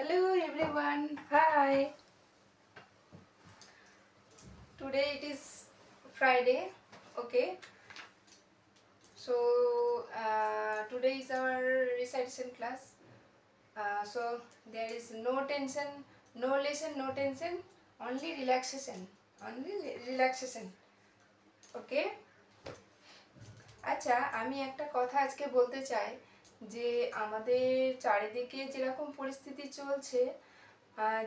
Hello everyone. Hi. Today it is Friday. Okay. So today is our recitation class. So there is no tension, no lesson, no tension. Only relaxation. Only relaxation. Okay. আচ্ছা আমি একটা কথা আজকে বলতে চাই যে আমাদের চারিদিকে যেরকম পরিস্থিতি চলছে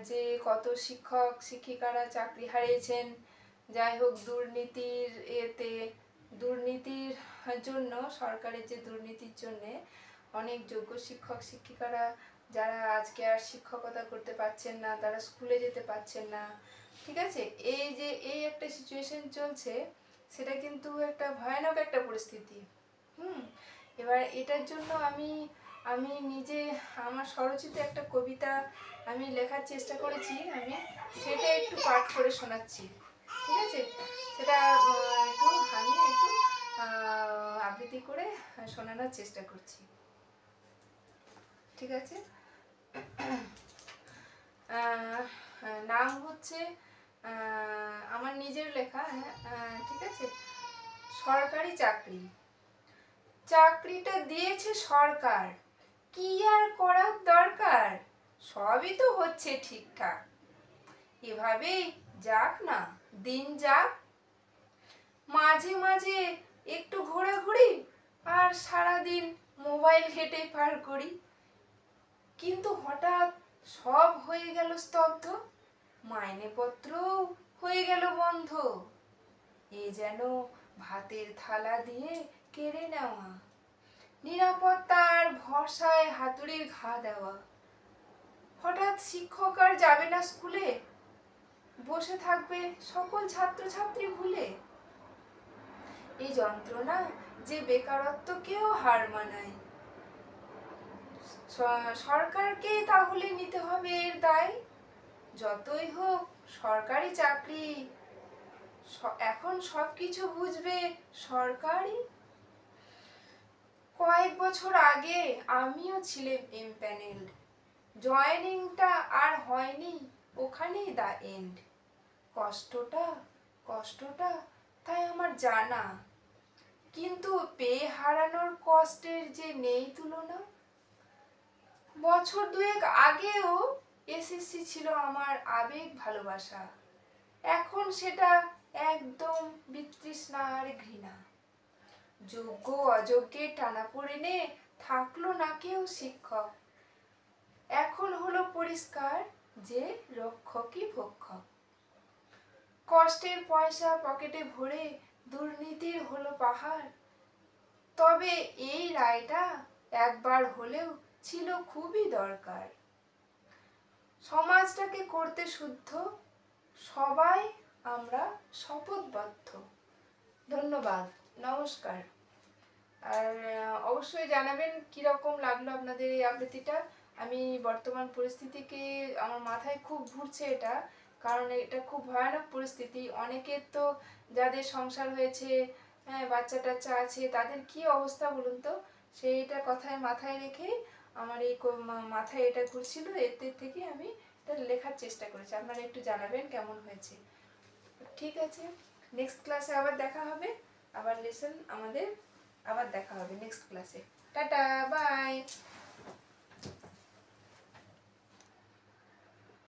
যে কত শিক্ষক শিক্ষিকারা চাকরি হারিয়েছেন, যাই হোক দুর্নীতির দুর্নীতির জন্য, সরকারের যে দুর্নীতির জন্যে অনেক যোগ্য শিক্ষক শিক্ষিকারা যারা আজকে আর শিক্ষকতা করতে পারছেন না, তারা স্কুলে যেতে পারছেন না। ঠিক আছে, এই একটা সিচুয়েশন চলছে, সেটা কিন্তু একটা ভয়ানক একটা পরিস্থিতি। এবার এটার জন্য আমি আমি নিজে আমার স্বরচিত একটা কবিতা আমি লেখার চেষ্টা করেছি। আমি সেটা একটু পাঠ করে শোনাচ্ছি। ঠিক আছে, সেটা একটু আবৃত্তি করে শোনানোর চেষ্টা করছি। ঠিক আছে, নাম হচ্ছে আমার নিজের লেখা। ঠিক আছে, সরকারি চাকরি। চাকরিটা দিয়েছে সরকার, কি আর করার দরকার, সবই তো হচ্ছে ঠিকঠাক। এভাবেই যাক না দিন যাক, মাঝে মাঝে একটু ঘোরাঘুরি আর সারাদিন মোবাইল ঘেটে পার করি। কিন্তু হঠাৎ সব হয়ে গেল স্তব্ধ, মাইনেপত্র হয়ে গেল বন্ধ। এ যেন ভাতের থালা দিয়ে কেড়ে নেওয়া, নিরাপত্তার ভরসায় হাতুড়ির ঘা দেওয়া। হঠাৎ শিক্ষক আর যাবে না স্কুলে, বসে থাকবে সকল ছাত্রছাত্রী ভুলে। এই যন্ত্রণা যে বেকারত্বকেও হার মানায়, সরকারকে তাহলে নিতে হবে এর দায়। যতই হোক সরকারি চাকরি, এখন সবকিছু বুঝবে সরকারই। কয়েক বছর আগে আমিও ছিলাম এমপ্যানেলড, জয়েনিংটা আর হয়নি, ওখানেই দা এন্ড। কষ্টটা তাই আমার জানা, কিন্তু পেয়ে হারানোর কষ্টের যে নেই তুলনা। বছর দুয়েক আগেও এসএসসি ছিল আমার আবেগ ভালোবাসা, এখন সেটা একদম বিতৃষ্ণা আর ঘৃণা। যোগ্য অযোগ্যের টানাপোড়েনে থাকলো না কেউ শিক্ষক, এখন হলো পরিষ্কার যে রক্ষকই ভক্ষক। কষ্টের পয়সা পকেটে ভরে দুর্নীতির হলো পাহাড়, তবে এই রায়টা একবার হলেও ছিল খুবই দরকার। সমাজটাকে করতে শুদ্ধ, সবাই আমরা শপথবদ্ধ। ধন্যবাদ, নমস্কার। আর অবশ্যই জানাবেন কীরকম লাগলো আপনাদের এই আবৃত্তিটা। আমি বর্তমান পরিস্থিতিকে আমার মাথায় খুব ঘুরছে এটা, কারণ এটা খুব ভয়ানক পরিস্থিতি। অনেকের তো যাদের সংসার হয়েছে, হ্যাঁ বাচ্চা টাচ্চা আছে, তাদের কি অবস্থা বলুন তো। সেইটা কথায় মাথায় রেখে আমার এই মাথায় এটা ঘুরছিল, এর থেকে আমি এটা লেখার চেষ্টা করেছি। আপনারা একটু জানাবেন কেমন হয়েছে। ঠিক আছে, নেক্সট ক্লাসে আবার দেখা হবে, আবার লেসন আমাদের আবার দেখা হবে নেক্সট ক্লাসে। Tata, by.